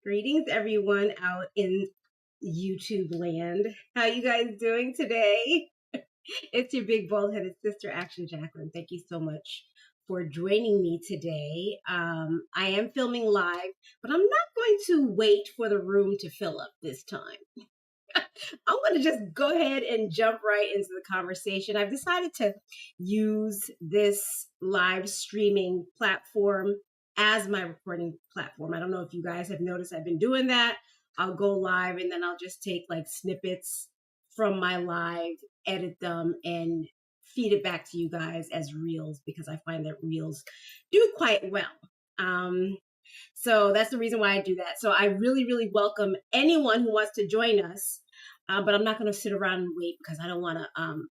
Greetings, everyone out in YouTube land. How you guys doing today? It's your big bald-headed sister, Action Jacqueline. Thank you so much for joining me today. I am filming live, but I'm not going to wait for the room to fill up this time. I'm going to just go ahead and jump right into the conversation. I've decided to use this live streaming platform as my recording platform. I don't know if you guys have noticed I've been doing that. I'll go live and then I'll just take like snippets from my live, edit them, and feed it back to you guys as reels because I find that reels do quite well. So that's the reason why I do that. So I really, really welcome anyone who wants to join us. But I'm not going to sit around and wait because I don't want to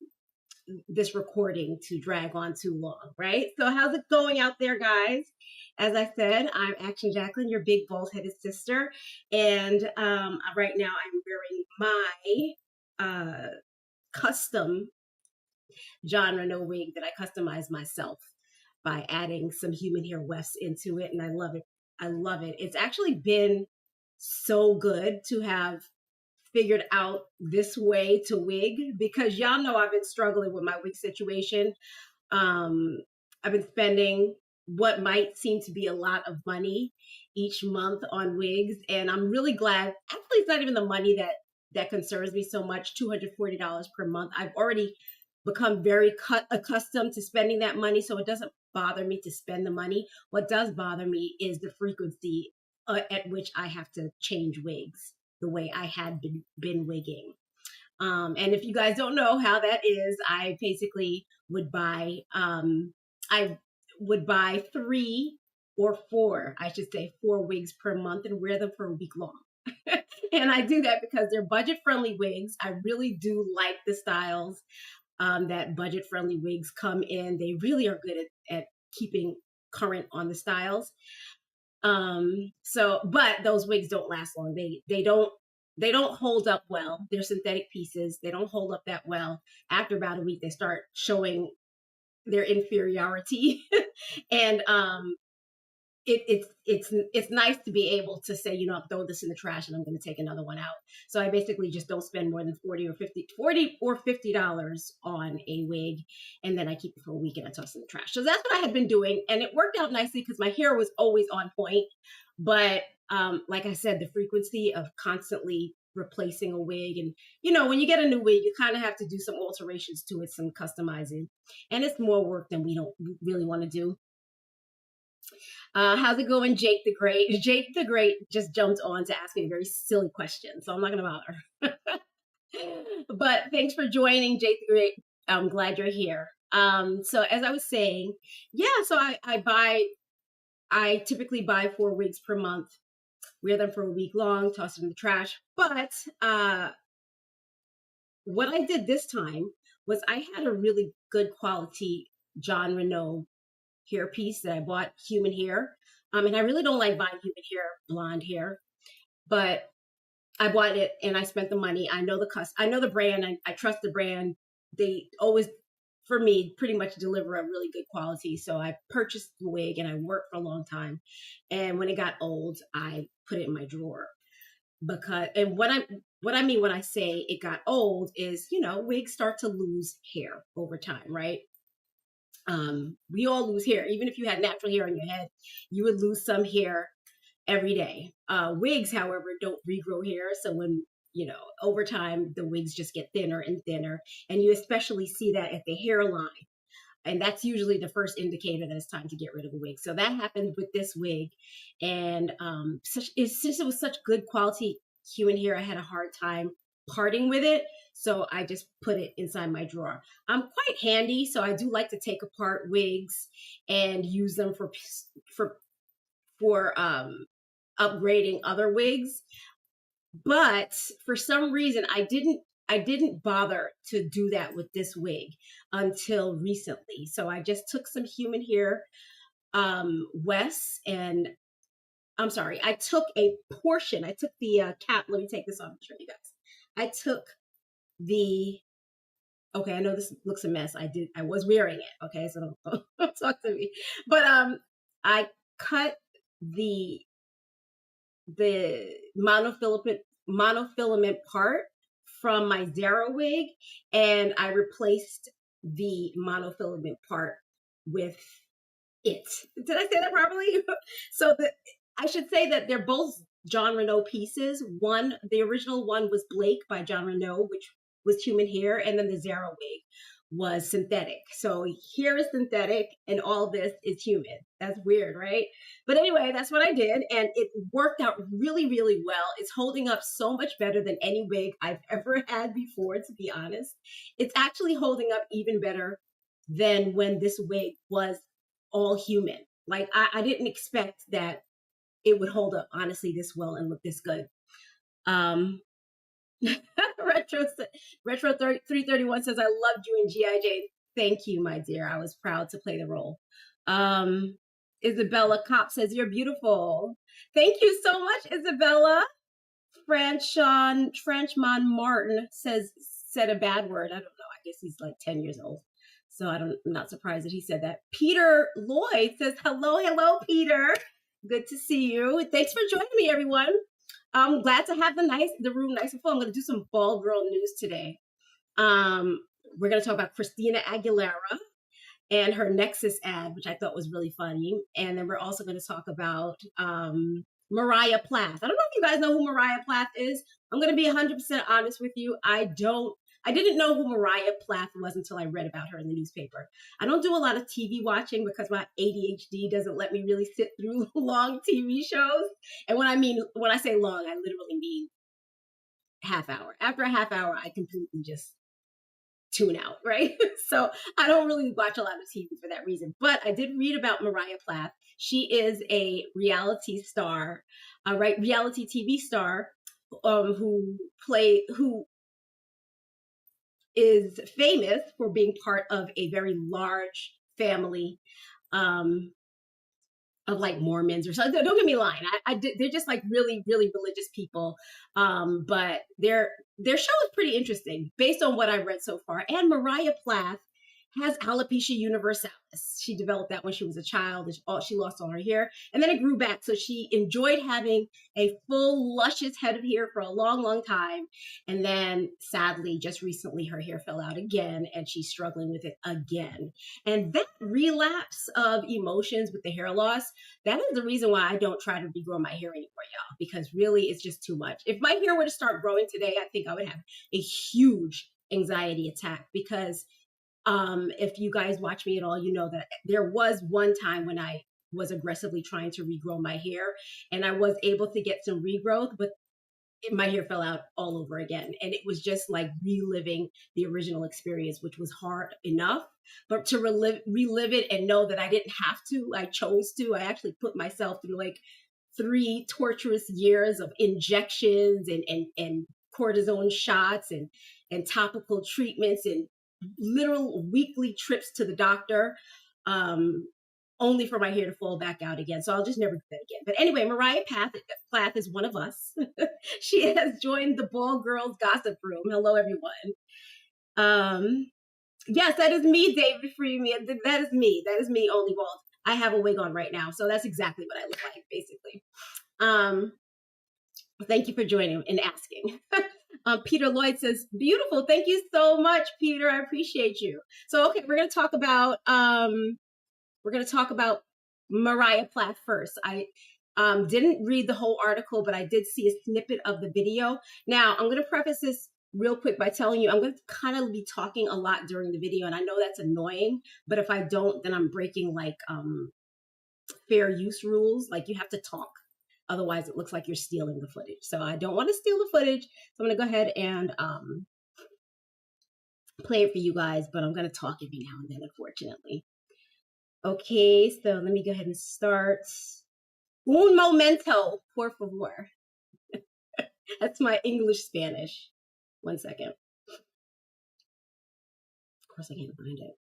this recording to drag on too long, right? So how's it going out there, guys? As I said, I'm Action Jacqueline, your big bald-headed sister, and right now I'm wearing my custom John Renault wig that I customized myself by adding some human hair wefts into it, and I love it. I love it. It's actually been so good to have figured out this way to wig because y'all know I've been struggling with my wig situation. I've been spending what might seem to be a lot of money each month on wigs, and I'm really glad. Actually, it's not even the money that concerns me so much. $240 per month. I've already become very accustomed to spending that money, so it doesn't bother me to spend the money. What does bother me is the frequency at which I have to change wigs the way I had been wigging. And if you guys don't know how that is, I basically would buy, I would buy 3 or 4, I should say 4 wigs per month and wear them for a week long. And I do that because they're budget friendly wigs. I really do like the styles that budget friendly wigs come in. They really are good at keeping current on the styles. But those wigs don't last long. They don't hold up well. They're synthetic pieces. They don't hold up that well. After about a week, they start showing their inferiority. And it's nice to be able to say, I'll throw this in the trash and I'm going to take another one out. So I basically just don't spend more than $40 or $50 on a wig, and then I keep it for a week and I toss it in the trash. So that's what I had been doing, and it worked out nicely because my hair was always on point. But like I said, the frequency of constantly replacing a wig, and when you get a new wig, you kind of have to do some alterations to it, some customizing, and it's more work than we don't really want to do. How's it going, Jake the Great? Jake the Great just jumped on to ask me a very silly question, so I'm not going to bother. But thanks for joining, Jake the Great. I'm glad you're here. So as I was saying, so I typically buy 4 wigs per month, wear them for a week long, toss it in the trash. But what I did this time was I had a really good quality John Renault hairpiece that I bought, human hair. And I really don't like buying human hair, blonde hair, but I bought it and I spent the money. I know the brand. I trust the brand. They always, for me, pretty much deliver a really good quality. So I purchased the wig and I worked for a long time. And when it got old, I put it in my drawer and what I mean when I say it got old is, wigs start to lose hair over time, right? We all lose hair. Even if you had natural hair on your head, you would lose some hair every day. Wigs, however, don't regrow hair. So when, over time, the wigs just get thinner and thinner. And you especially see that at the hairline. And that's usually the first indicator that it's time to get rid of a wig. So that happened with this wig. And since it was such good quality human hair, I had a hard time parting with it. So I just put it inside my drawer. I'm quite handy, so I do like to take apart wigs and use them for upgrading other wigs. But for some reason, I didn't bother to do that with this wig until recently. So I just took some human hair wefts, and I'm sorry, I took a portion. I took the cap. Let me take this off and show you guys. I took okay, I know this looks a mess. I was wearing it. Okay, so don't talk to me. But I cut the the monofilament part from my Zara wig, and I replaced the monofilament part with it. Did I say that properly? So I should say that they're both John Renault pieces. The original one was Blake by John Renault, which was human hair, and then the Zara wig was synthetic. So here is synthetic, and all this is human. That's weird, right? But anyway, that's what I did, and it worked out really, really well. It's holding up so much better than any wig I've ever had before, to be honest. It's actually holding up even better than when this wig was all human. Like I didn't expect that it would hold up honestly this well and look this good. retro retro 331 says, I loved you in GI Jane. Thank you, my dear. I was proud to play the role. Isabella Kopp says, you're beautiful. Thank you so much, Isabella. Franchon Martin said a bad word. I don't know. I guess he's like 10 years old. So I'm not surprised that he said that. Peter Lloyd says, hello, Peter. Good to see you. Thanks for joining me, everyone. I'm glad to have the room nice and full. I'm going to do some bald girl news today. We're going to talk about Christina Aguilera and her Nexus ad, which I thought was really funny. And then we're also going to talk about Moriah Plath. I don't know if you guys know who Moriah Plath is. I'm going to be 100% honest with you. I didn't know who Moriah Plath was until I read about her in the newspaper. I don't do a lot of TV watching because my ADHD doesn't let me really sit through long TV shows. And when I say long, I literally mean half hour. After a half hour, I completely just tune out, right? So I don't really watch a lot of TV for that reason. But I did read about Moriah Plath. She is a reality star, reality TV star, who is famous for being part of a very large family of like Mormons or something. Don't get me lying. They're just like really, really religious people. But their show is pretty interesting based on what I've read so far. And Moriah Plath has alopecia universalis. She developed that when she was a child. She lost all her hair, and then it grew back. So she enjoyed having a full, luscious head of hair for a long, long time. And then sadly, just recently, her hair fell out again, and she's struggling with it again. And that relapse of emotions with the hair loss, that is the reason why I don't try to regrow my hair anymore, y'all, because really it's just too much. If my hair were to start growing today, I think I would have a huge anxiety attack, because if you guys watch me at all, you know that there was one time when I was aggressively trying to regrow my hair, and I was able to get some regrowth, but my hair fell out all over again. And it was just like reliving the original experience, which was hard enough, but to relive it and know that I didn't have to, I chose to. I actually put myself through like 3 torturous years of injections and cortisone shots and topical treatments and literal weekly trips to the doctor, only for my hair to fall back out again. So I'll just never do that again. But anyway, Moriah Plath is one of us. She has joined the Bald Girls Gossip Room. Hello, everyone. Yes, that is me, David Freeman. That is me. That is me, only bald. I have a wig on right now, so that's exactly what I look like, basically. Thank you for joining and asking. Peter Lloyd says, beautiful. Thank you so much, Peter. I appreciate you. So, okay, we're going to talk about Moriah Plath first. I didn't read the whole article, but I did see a snippet of the video. Now, I'm going to preface this real quick by telling you I'm going to kind of be talking a lot during the video, and I know that's annoying, but if I don't, then I'm breaking like fair use rules. Like, you have to talk. Otherwise, it looks like you're stealing the footage. So I don't want to steal the footage. So I'm going to go ahead and play it for you guys, but I'm going to talk every now and then, unfortunately. Okay, so let me go ahead and start. Un momento, por favor. That's my English Spanish. 1 second. Of course, I can't find it.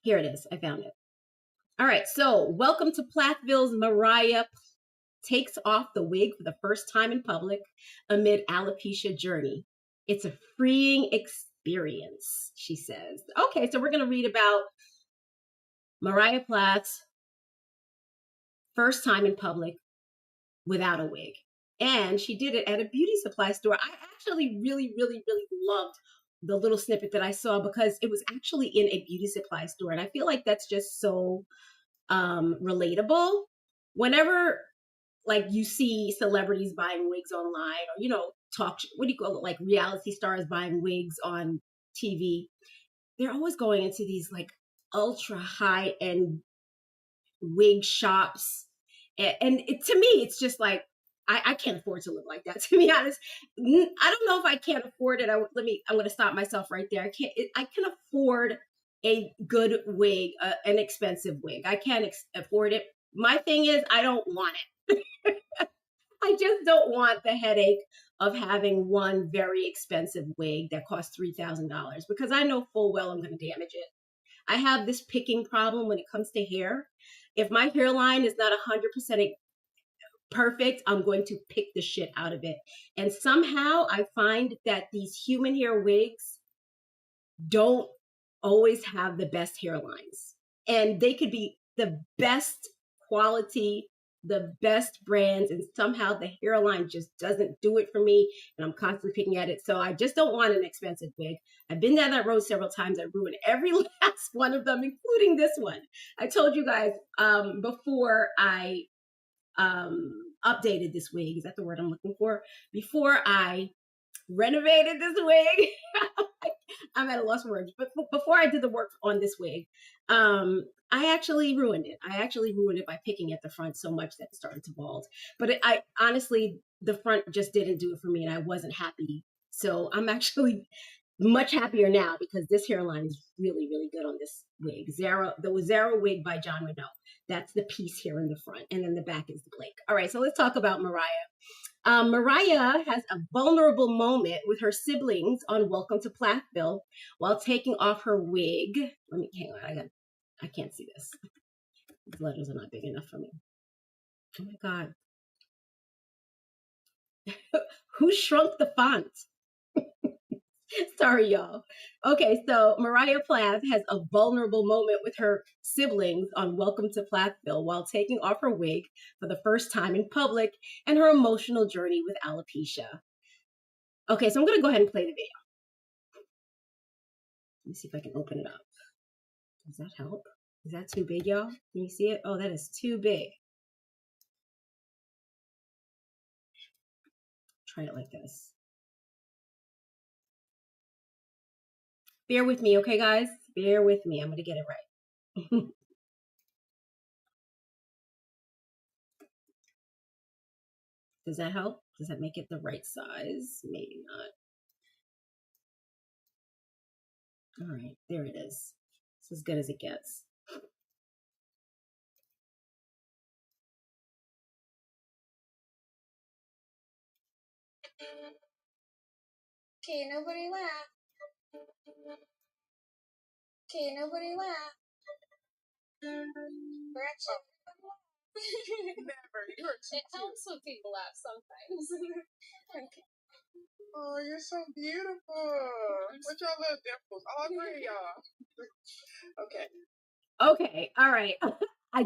Here it is. I found it. All right, so welcome to Plathville's Moriah takes off the wig for the first time in public amid alopecia journey. It's a freeing experience, she says. Okay, so we're going to read about Moriah Plath's first time in public without a wig. And she did it at a beauty supply store. I actually really, really, really loved the little snippet that I saw because it was actually in a beauty supply store. And I feel like that's just so relatable. Whenever like you see celebrities buying wigs online, or what do you call it, like reality stars buying wigs on TV, they're always going into these like ultra high end wig shops, and to me it's just like I can't afford to live like that, to be honest. I don't know if I can't afford it. I'm going to stop myself right there. I can afford a good wig, an expensive wig. I can't afford it. My thing is, I don't want it. I just don't want the headache of having one very expensive wig that costs $3,000, because I know full well I'm going to damage it. I have this picking problem when it comes to hair. If my hairline is not 100% perfect, I'm going to pick the shit out of it. And somehow I find that these human hair wigs don't always have the best hairlines. And they could be the best quality, the best brands, and somehow the hairline just doesn't do it for me, and I'm constantly picking at it. So I just don't want an expensive wig. I've been down that road several times. I ruined every last one of them, including this one. I told you guys before I updated this wig, is that the word I'm looking for? Before I renovated this wig, I'm at a loss for words, but before I did the work on this wig, I actually ruined it. I actually ruined it by picking at the front so much that it started to bald. But I honestly, the front just didn't do it for me, and I wasn't happy. So I'm actually much happier now because this hairline is really, really good on this wig. The Zara wig by John Renault. That's the piece here in the front, and then the back is the Blake. All right, so let's talk about Moriah. Moriah has a vulnerable moment with her siblings on Welcome to Plathville while taking off her wig. Hang on, I can't see this. These letters are not big enough for me. Oh my God. Who shrunk the font? Sorry, y'all. Okay, so Moriah Plath has a vulnerable moment with her siblings on Welcome to Plathville while taking off her wig for the first time in public, and her emotional journey with alopecia. Okay, so I'm going to go ahead and play the video. Let me see if I can open it up. Does that help? Is that too big, y'all? Can you see it? Oh, that is too big. Try it like this. Bear with me, okay, guys? Bear with me. I'm going to get it right. Does that help? Does that make it the right size? Maybe not. All right, there it is. It's as good as it gets. Okay, nobody laugh. Okay, nobody laugh. Gretchen. Never. You're It helps when people laugh sometimes. Okay. Oh, you're so beautiful. With your little dimples. All three of y'all. Okay. Okay, all right. I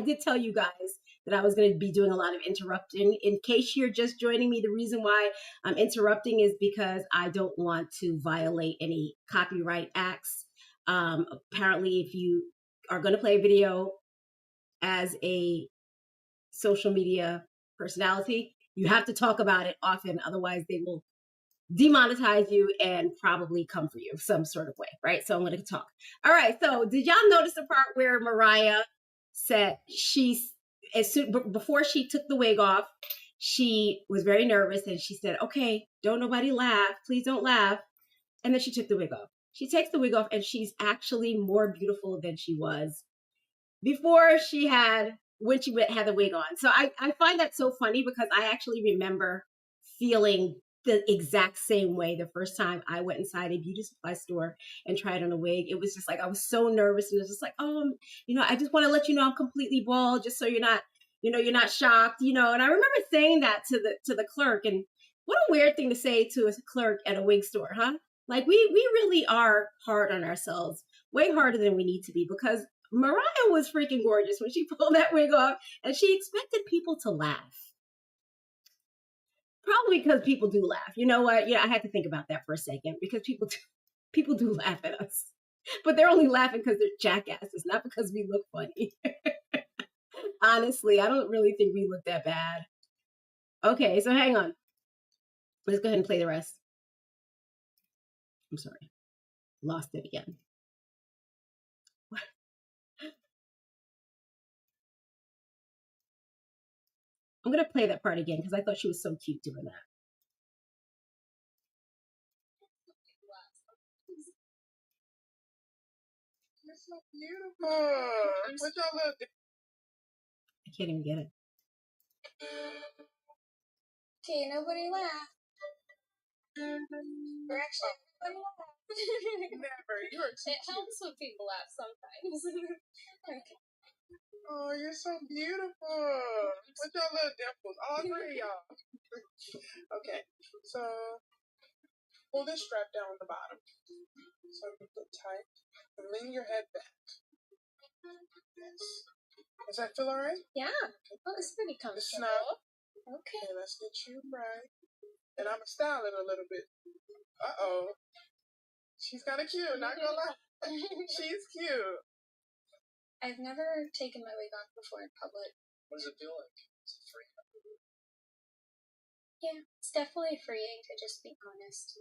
did tell you guys that I was going to be doing a lot of interrupting. In case you're just joining me, the reason why I'm interrupting is because I don't want to violate any copyright acts. Apparently, if you are going to play a video as a social media personality, you have to talk about it often. Otherwise, they will demonetize you and probably come for you some sort of way, right? So I'm going to talk. All right. So did y'all notice the part where Moriah said before she took the wig off, she was very nervous and she said, "Okay, don't nobody laugh. Please don't laugh." And then she took the wig off. She takes the wig off and she's actually more beautiful than she was before when she had the wig on. So I find that so funny because I actually remember feeling the exact same way the first time I went inside a beauty supply store and tried on a wig. It was just like I was so nervous, and it was just like, I just want to let you know I'm completely bald, just so you're not shocked, And I remember saying that to the clerk, and what a weird thing to say to a clerk at a wig store, huh? Like we really are hard on ourselves, way harder than we need to be, because Mariah was freaking gorgeous when she pulled that wig off, and she expected people to laugh. Probably because people do laugh. You know what? Yeah, I had to think about that for a second because people do laugh at us, but they're only laughing because they're jackasses, not because we look funny. Honestly, I don't really think we look that bad. Okay, so hang on. Let's go ahead and play the rest. I'm sorry, lost it again. I'm gonna play that part again because I thought she was so cute doing that. You're so beautiful. What y'all little I can't even get it. Okay, nobody laugh. Or actually, everybody laugh. Never. You're too It helps when people laugh sometimes. Okay. Oh, you're so beautiful. What y'all little dimples? All three of y'all. Okay, so pull this strap down on the bottom. So you get tight. And lean your head back. Yes. Does that feel alright? Yeah. Oh, it's pretty The comfortable. snap. Okay. Okay, let's get you right. And I'm gonna style it a little bit. Uh-oh. She's kind of cute, not gonna lie. She's cute. I've never taken my wig off before in public. What does it feel like? Is it free? Yeah, it's definitely freeing to just be honest.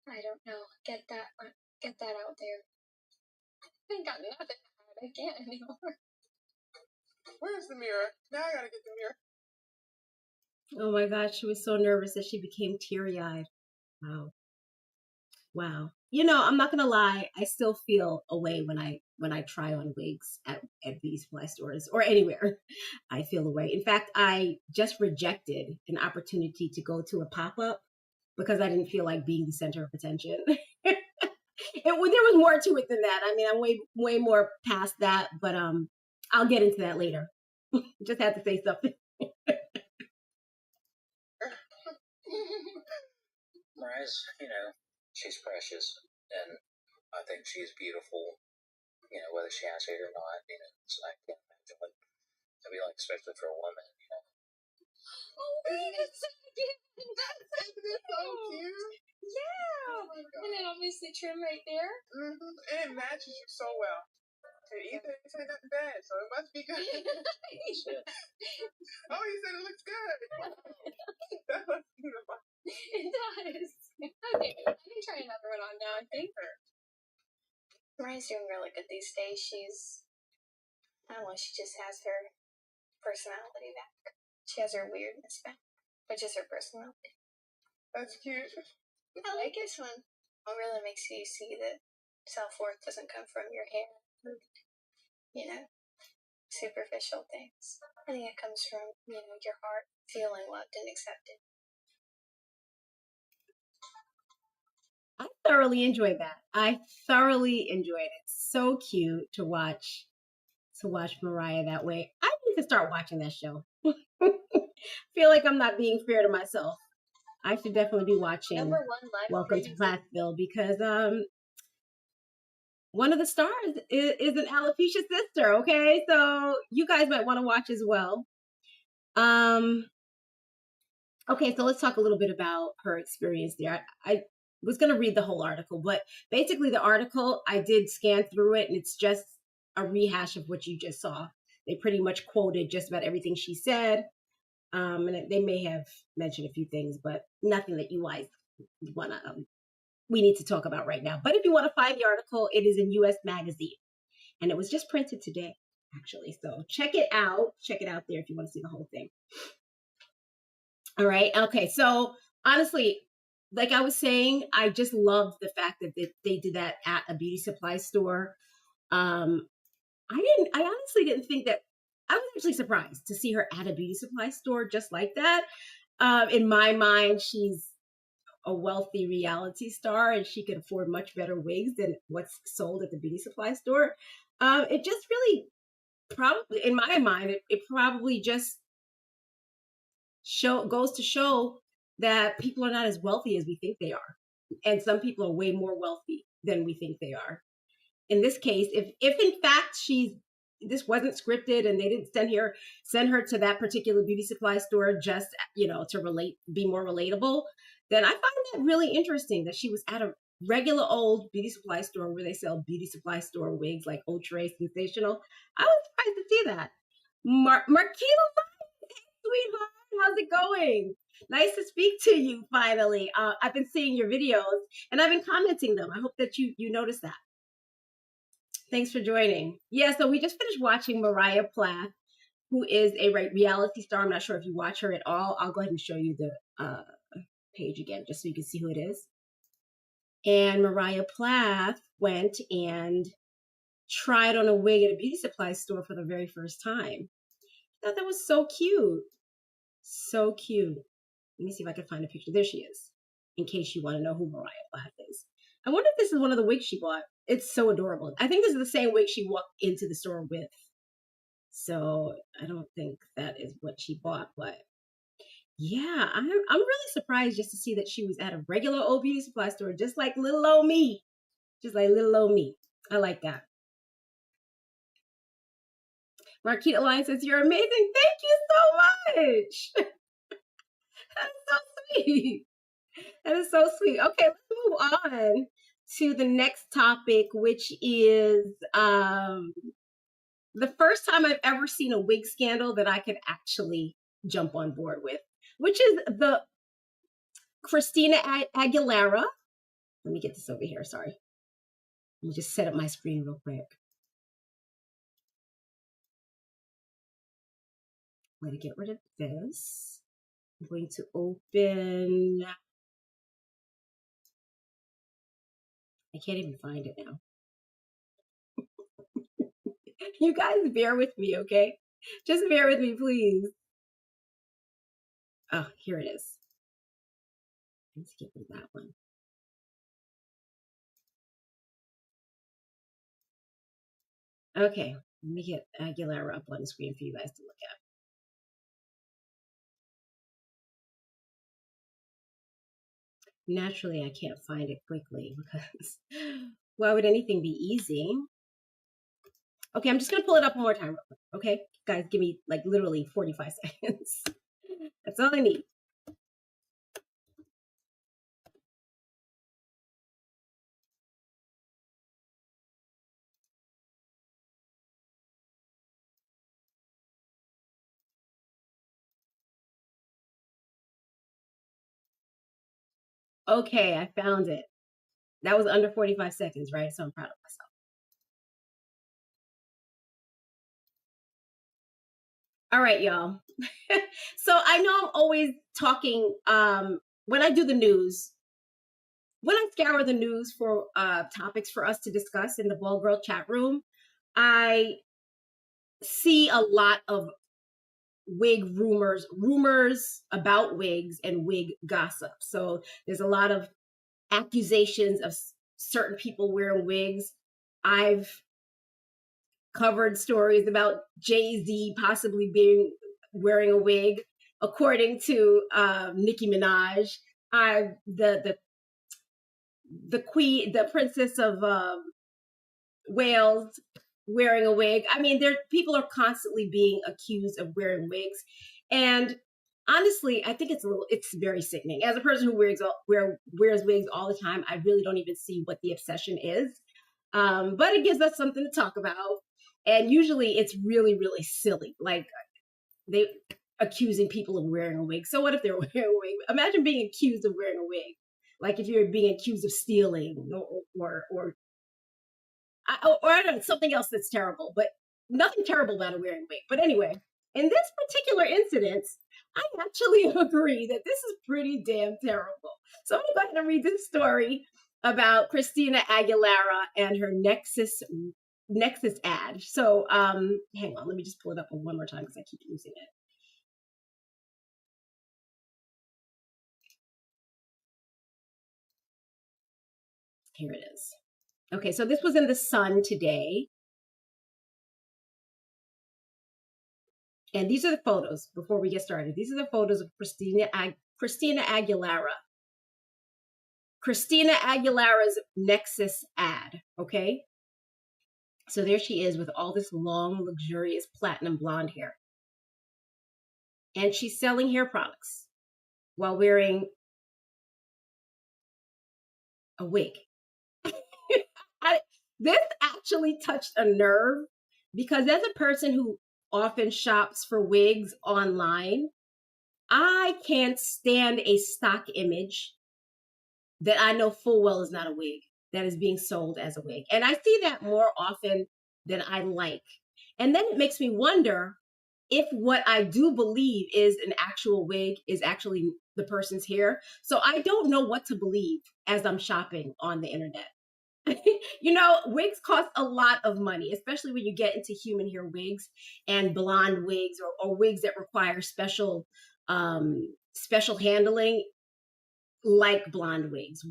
I don't know. Get that out there. I ain't got nothing to hide. I can't anymore. Where's the mirror? Now I gotta get the mirror. Oh my gosh, she was so nervous that she became teary-eyed. Wow. Wow. You know, I'm not gonna lie, I still feel a way when I try on wigs at beauty supply stores or anywhere. I feel a way. In fact, I just rejected an opportunity to go to a pop-up because I didn't feel like being the center of attention. There was more to it than that. I mean, I'm way more past that, but I'll get into that later. Just had to say something. Mariah's, she's precious, and I think she's beautiful, whether she has hair or not. So I can't imagine what it'd be like, especially for a woman. Oh, wait, it's so cute. Isn't it so cute? Yeah. Oh my God. And then obviously trim right there. Mm-hmm. And it matches you so well. And Ethan ain't say nothing bad, so it must be good. Oh, he said it looks good. That must be the fun. It does. Okay, I can try another one on now, I think. Mariah's doing really good these days. I don't know, she just has her personality back. She has her weirdness back, which is her personality. That's cute. I like this one. It really makes you see that self-worth doesn't come from your hair, superficial things. I think it comes from, your heart feeling loved and accepted. I thoroughly enjoyed that. I thoroughly enjoyed it. So cute to watch Mariah that way. I need to start watching that show. Feel like I'm not being fair to myself. I should definitely be watching Number one live Welcome to Plathville because one of the stars is an alopecia sister. Okay, so you guys might want to watch as well. Okay, so let's talk a little bit about her experience there. I was going to read the whole article, but basically the article, I did scan through it and it's just a rehash of what you just saw. They pretty much quoted just about everything she said. And they may have mentioned a few things, but nothing that you guys we need to talk about right now. But if you want to find the article, it is in US Magazine and it was just printed today, actually. So check it out. Check it out there if you want to see the whole thing. All right. Okay. So honestly, like I was saying, I just love the fact that they did that at a beauty supply store. I honestly didn't think that. I was actually surprised to see her at a beauty supply store just like that. In my mind, she's a wealthy reality star and she could afford much better wigs than what's sold at the beauty supply store. It just really probably, in my mind, it probably just goes to show that people are not as wealthy as we think they are. And some people are way more wealthy than we think they are. in this case, if in fact this wasn't scripted and they didn't send her to that particular beauty supply store just, to be more relatable, then I find that really interesting that she was at a regular old beauty supply store where they sell beauty supply store wigs like Ultra Sensational. I was surprised to see that. Marquita, sweetheart, how's it going? Nice to speak to you finally. I've been seeing your videos and I've been commenting them. I hope that you noticed that. Thanks for joining. Yeah, so we just finished watching Moriah Plath, who is a reality star. I'm not sure if you watch her at all. I'll go ahead and show you the page again just so you can see who it is. And Moriah Plath went and tried on a wig at a beauty supply store for the very first time. I thought that was so cute. So cute. Let me see if I can find a picture. There she is, in case you want to know who Moriah Plath is. I wonder if this is one of the wigs she bought. It's so adorable. I think this is the same wig she walked into the store with. So I don't think that is what she bought, but yeah, I'm really surprised just to see that she was at a regular old beauty supply store, just like little old me. Just like little old me. I like that. Marquita Line says, "You're amazing. Thank you so much." That's so sweet. That is so sweet. Okay, let's move on to the next topic, which is the first time I've ever seen a wig scandal that I could actually jump on board with, which is the Christina Aguilera. Let me get this over here. Sorry. Let me just set up my screen real quick. I'm going to get rid of this. I'm going to open. I can't even find it now. You guys bear with me, okay? Just bear with me, please. Oh, here it is. Let's get rid of that one. Okay, let me get Aguilera up on the screen for you guys to look at. Naturally, I can't find it quickly because why would anything be easy? Okay, I'm just going to pull it up one more time. Okay, guys, give me like literally 45 seconds. That's all I need. Okay, I found it. That was under 45 seconds, right? So I'm proud of myself. All right, y'all. So I know I'm always talking when I do the news, when I scour the news for topics for us to discuss in the Ball Girl chat room, I see a lot of wig rumors about wigs and wig gossip. So there's a lot of accusations of certain people wearing wigs. I've covered stories about Jay-Z possibly wearing a wig, according to Nicki Minaj. The queen, the princess of Wales, wearing a wig. I mean, people are constantly being accused of wearing wigs, and honestly, I think it's very sickening. As a person who wears wigs all the time, I really don't even see what the obsession is. But it gives us something to talk about, and usually it's really, really silly. Like they accusing people of wearing a wig. So what if they're wearing a wig? Imagine being accused of wearing a wig. Like if you're being accused of stealing or I don't know, something else that's terrible, but nothing terrible about a wearing wig. But anyway, in this particular incident, I actually agree that this is pretty damn terrible. So I'm going to go ahead and read this story about Christina Aguilera and her Nexus ad. So hang on, let me just pull it up one more time because I keep losing it. Here it is. Okay, so this was in the Sun today. And these are the photos before we get started. These are the photos of Christina Aguilera. Christina Aguilera's Nexus ad, okay? So there she is with all this long, luxurious platinum blonde hair. And she's selling hair products while wearing a wig. This actually touched a nerve because as a person who often shops for wigs online, I can't stand a stock image that I know full well is not a wig that is being sold as a wig. And I see that more often than I like. And then it makes me wonder if what I do believe is an actual wig is actually the person's hair. So I don't know what to believe as I'm shopping on the internet. You know, wigs cost a lot of money, especially when you get into human hair wigs and blonde wigs or wigs that require special handling, like blonde wigs.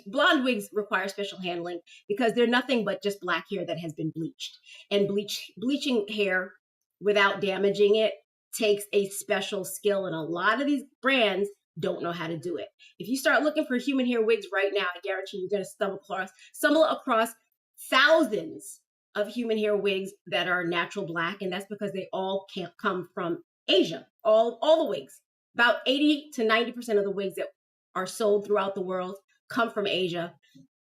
Blonde wigs require special handling because they're nothing but just black hair that has been bleached. And bleaching hair without damaging it takes a special skill, and a lot of these brands don't know how to do it. If you start looking for human hair wigs right now, I guarantee you're going to stumble across thousands of human hair wigs that are natural black, and that's because they all can't come from Asia. All the wigs, about 80 to 90% of the wigs that are sold throughout the world come from Asia.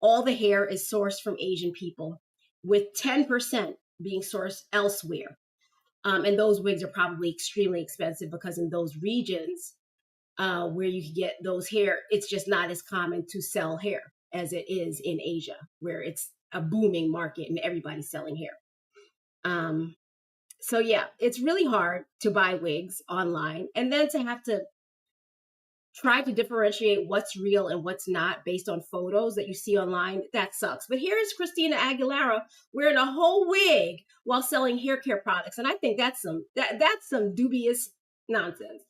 All the hair is sourced from Asian people, with 10% being sourced elsewhere. And those wigs are probably extremely expensive because in those regions where you can get those hair, it's just not as common to sell hair as it is in Asia, where it's a booming market and everybody's selling hair. So yeah, it's really hard to buy wigs online and then to have to try to differentiate what's real and what's not based on photos that you see online. That sucks. But here is Christina Aguilera wearing a whole wig while selling hair care products, and I think that's some dubious nonsense.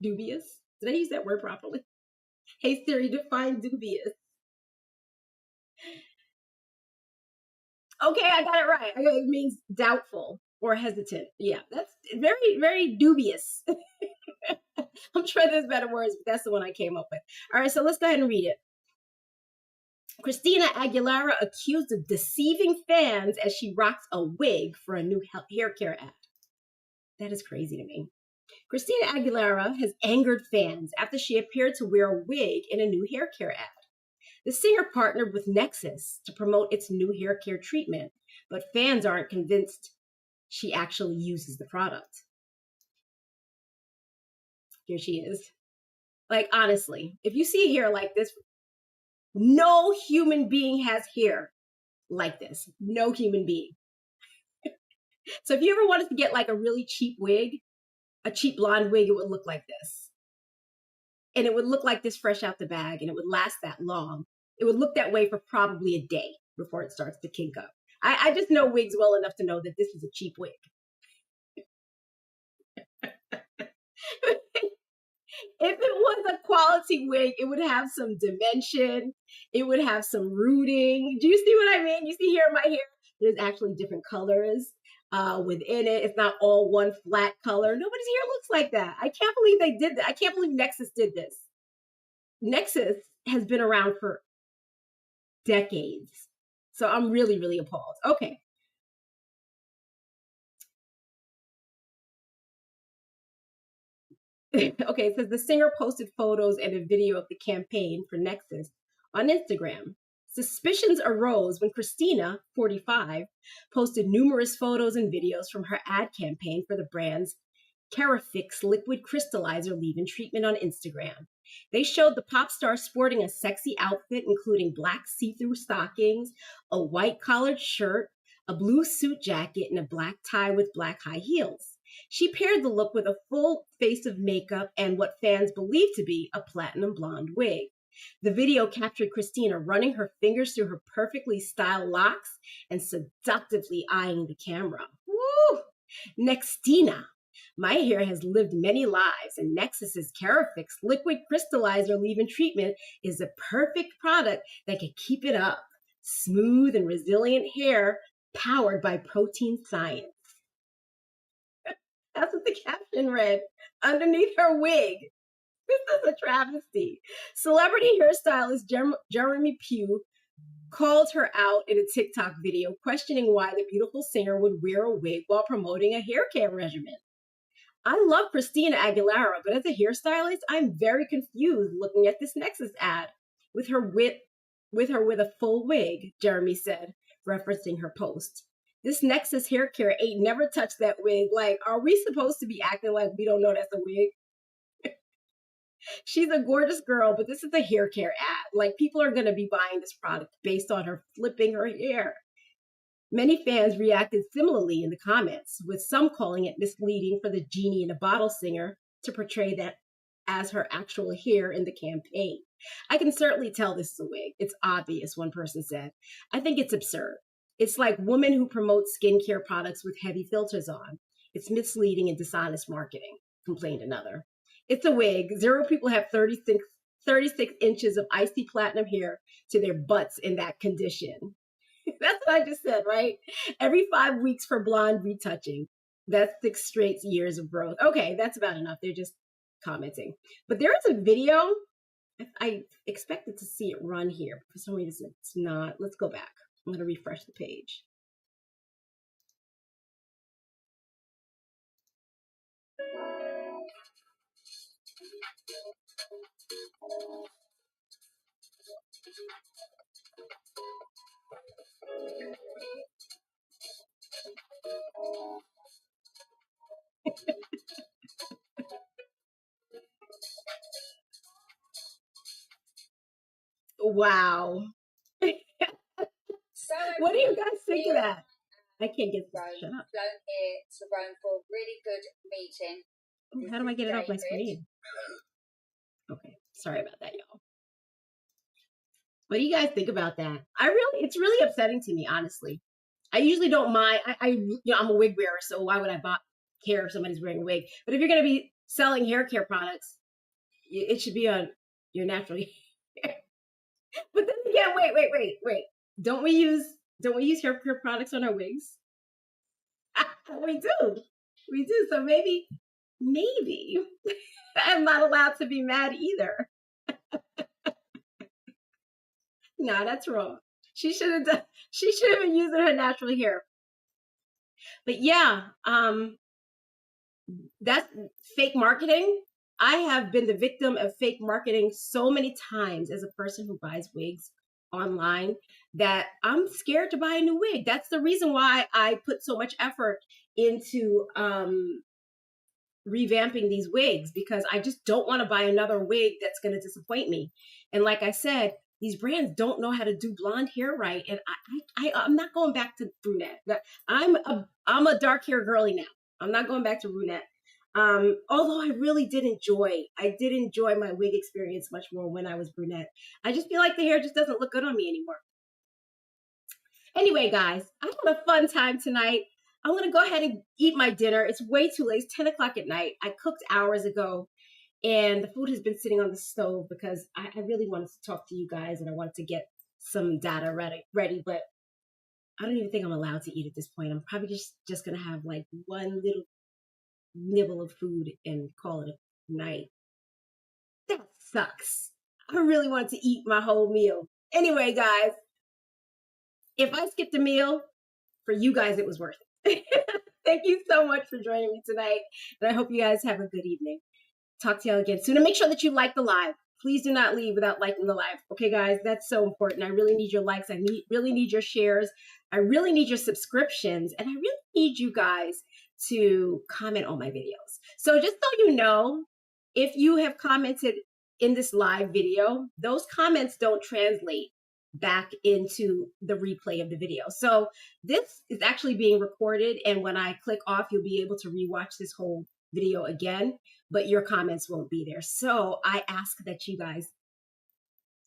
Dubious? Did I use that word properly? Hey Siri, define dubious. Okay, I got it right. It means doubtful or hesitant. Yeah, that's very, very dubious. I'm sure there's better words, but that's the one I came up with. All right, so let's go ahead and read it. Christina Aguilera accused of deceiving fans as she rocks a wig for a new hair care ad. That is crazy to me. Christina Aguilera has angered fans after she appeared to wear a wig in a new hair care ad. The singer partnered with Nexus to promote its new hair care treatment, but fans aren't convinced she actually uses the product. Here she is. Like, honestly, if you see hair like this, no human being has hair like this. No human being. So if you ever wanted to get like a really cheap wig, a cheap blonde wig, it would look like this. And it would look like this fresh out the bag, and it would last that long. It would look that way for probably a day before it starts to kink up. I just know wigs well enough to know that this is a cheap wig. If it was a quality wig, it would have some dimension. It would have some rooting. Do you see what I mean? You see here in my hair, there's actually different colors within it. It's not all one flat color. Nobody's hair looks like that. I can't believe they did that. I can't believe Nexus did this. Nexus has been around for decades. So I'm really, really appalled. Okay. Okay, it says the singer posted photos and a video of the campaign for Nexus on Instagram. Suspicions arose when Christina, 45, posted numerous photos and videos from her ad campaign for the brand's Carafix liquid crystallizer leave-in treatment on Instagram. They showed the pop star sporting a sexy outfit, including black see-through stockings, a white collared shirt, a blue suit jacket, and a black tie with black high heels. She paired the look with a full face of makeup and what fans believe to be a platinum blonde wig. The video captured Christina running her fingers through her perfectly styled locks and seductively eyeing the camera. Woo! Nextina. My hair has lived many lives, and Nexus's Carafix liquid crystallizer leave-in treatment is a perfect product that can keep it up. Smooth and resilient hair powered by protein science. That's what the caption read underneath her wig. This is a travesty. Celebrity hairstylist Jeremy Pugh called her out in a TikTok video, questioning why the beautiful singer would wear a wig while promoting a hair care regimen. I love Christina Aguilera, but as a hairstylist, I'm very confused looking at this Nexus ad with her with a full wig, Jeremy said, referencing her post. This Nexus hair care ain't never touched that wig. Like, are we supposed to be acting like we don't know that's a wig? She's a gorgeous girl, but this is a hair care ad. Like, people are going to be buying this product based on her flipping her hair. Many fans reacted similarly in the comments, with some calling it misleading for the genie in a bottle singer to portray that as her actual hair in the campaign. I can certainly tell this is a wig. It's obvious, one person said. I think it's absurd. It's like women who promote skincare products with heavy filters on. It's misleading and dishonest marketing, complained another. It's a wig. Zero people have 36 inches of icy platinum hair to their butts in that condition. That's what I just said, right? Every 5 weeks for blonde retouching. That's 6 straight years of growth. Okay, that's about enough. They're just commenting. But there is a video. I expected to see it run here. For some reason, it's not. Let's go back. I'm going to refresh the page. Wow. So What do you guys think of that? I can't get this. Shut up. Flown here to Rome for a really good meeting. Oh, how do I get it off my screen? Okay, sorry about that, y'all. What do you guys think about that? It's really upsetting to me, honestly. I usually don't mind. I'm a wig wearer, so why would I care if somebody's wearing a wig? But if you're going to be selling hair care products, it should be on your natural hair. But then again, wait. Don't we use hair care products on our wigs? We do. So maybe I'm not allowed to be mad either. No, that's wrong. She should have been using her natural hair. But yeah, that's fake marketing. I have been the victim of fake marketing so many times as a person who buys wigs online that I'm scared to buy a new wig. That's the reason why I put so much effort into revamping these wigs, because I just don't want to buy another wig that's going to disappoint me. And like I said, these brands don't know how to do blonde hair right, and I'm not going back to brunette. I'm a dark hair girly now. I'm not going back to brunette. Although I really did enjoy my wig experience much more when I was brunette. I just feel like the hair just doesn't look good on me anymore. Anyway, guys, I had a fun time tonight. I'm going to go ahead and eat my dinner. It's way too late. It's 10 o'clock at night. I cooked hours ago, and the food has been sitting on the stove because I really wanted to talk to you guys, and I wanted to get some data ready, but I don't even think I'm allowed to eat at this point. I'm probably just going to have like one little nibble of food and call it a night. That sucks. I really wanted to eat my whole meal. Anyway, guys, if I skipped a meal, for you guys, it was worth it. Thank you so much for joining me tonight, and I hope you guys have a good evening. Talk to y'all again soon, and make sure that you like the live. Please do not leave without liking the live. Okay, guys, that's so important. I really need your likes. I really need your shares. I really need your subscriptions, and I really need you guys to comment on my videos. So just so you know, if you have commented in this live video, those comments don't translate back into the replay of the video. So this is actually being recorded, and when I click off, you'll be able to rewatch this whole video again, but your comments won't be there. So I ask that you guys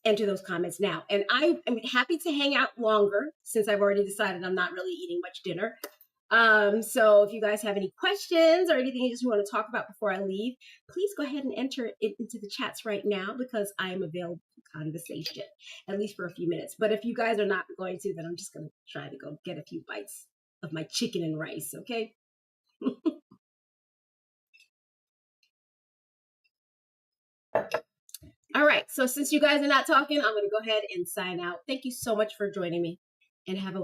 enter those comments now. And I am happy to hang out longer since I've already decided I'm not really eating much dinner. So if you guys have any questions or anything you just want to talk about before I leave, please go ahead and enter it into the chats right now, because I am available for conversation, at least for a few minutes. But if you guys are not going to, then I'm just going to try to go get a few bites of my chicken and rice, okay? All right. So since you guys are not talking, I'm going to go ahead and sign out. Thank you so much for joining me, and have a